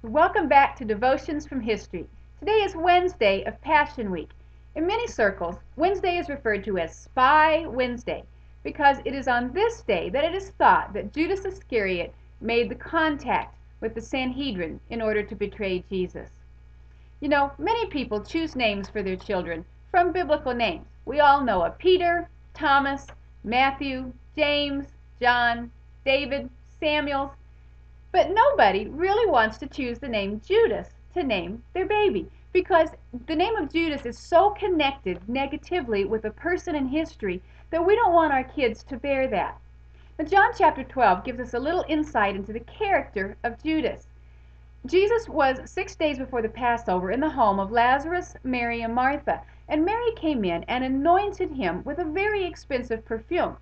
Welcome back to Devotions from History. Today is Wednesday of Passion Week. In many circles, Wednesday is referred to as Spy Wednesday because it is on this day that it is thought that Judas Iscariot made the contact with the Sanhedrin in order to betray Jesus. You know, many people choose names for their children from biblical names. We all know of Peter, Thomas, Matthew, James, John, David, Samuel. But nobody really wants to choose the name Judas to name their baby because the name of Judas is so connected negatively with a person in history that we don't want our kids to bear that. Now, John chapter 12 gives us a little insight into the character of Judas. Jesus was 6 days before the Passover in the home of Lazarus, Mary, and Martha, and Mary came in and anointed him with a very expensive perfume.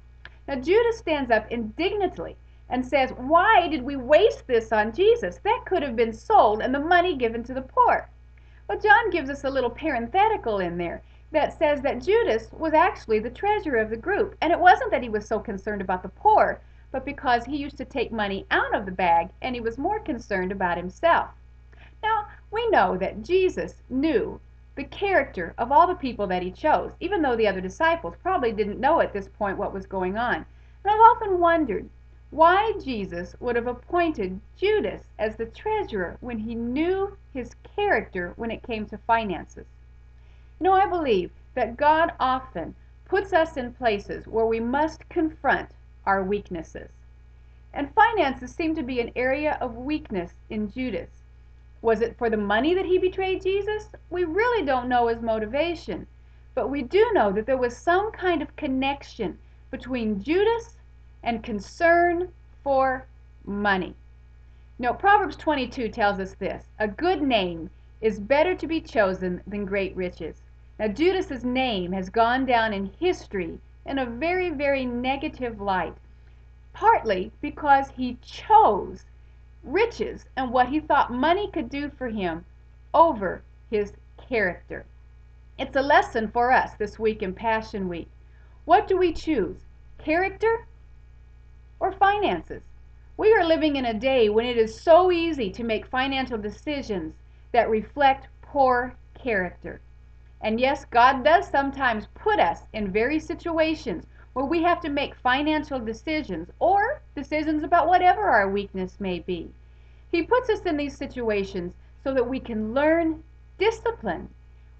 Now Judas stands up indignantly and says, "Why did we waste this on Jesus? That could have been sold and the money given to the poor." Well, John gives us a little parenthetical in there that says that Judas was actually the treasurer of the group, and it wasn't that he was so concerned about the poor, but because he used to take money out of the bag and he was more concerned about himself. Now, we know that Jesus knew the character of all the people that he chose, even though the other disciples probably didn't know at this point what was going on. And I've often wondered why Jesus would have appointed Judas as the treasurer when he knew his character when it came to finances. You know, I believe that God often puts us in places where we must confront our weaknesses. And finances seem to be an area of weakness in Judas. Was it for the money that he betrayed Jesus? We really don't know his motivation. But we do know that there was some kind of connection between Judas and concern for money. Now, Proverbs 22 tells us this: a good name is better to be chosen than great riches. Now, Judas's name has gone down in history in a very, very negative light, partly because he chose riches and what he thought money could do for him over his character. It's a lesson for us this week in Passion Week. What do we choose? Character or finances? We are living in a day when it is so easy to make financial decisions that reflect poor character. And yes, God does sometimes put us in very situations where we have to make financial decisions or decisions about whatever our weakness may be. He puts us in these situations so that we can learn discipline.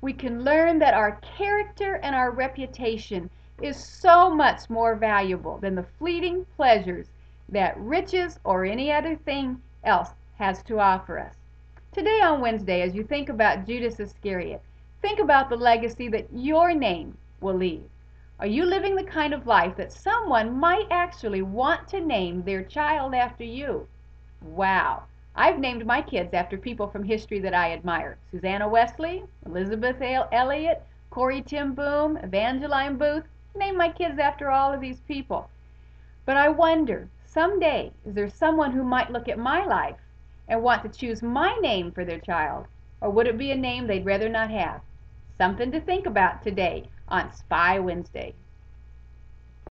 We can learn that our character and our reputation is so much more valuable than the fleeting pleasures that riches or any other thing else has to offer us. Today on Wednesday, as you think about Judas Iscariot, think about the legacy that your name will leave. Are you living the kind of life that someone might actually want to name their child after you? Wow. I've named my kids after people from history that I admire. Susanna Wesley, Elizabeth Elliot, Corrie ten Boom, Evangeline Booth. Name my kids after all of these people. But I wonder, someday, is there someone who might look at my life and want to choose my name for their child? Or would it be a name they'd rather not have? Something to think about today on Spy Wednesday.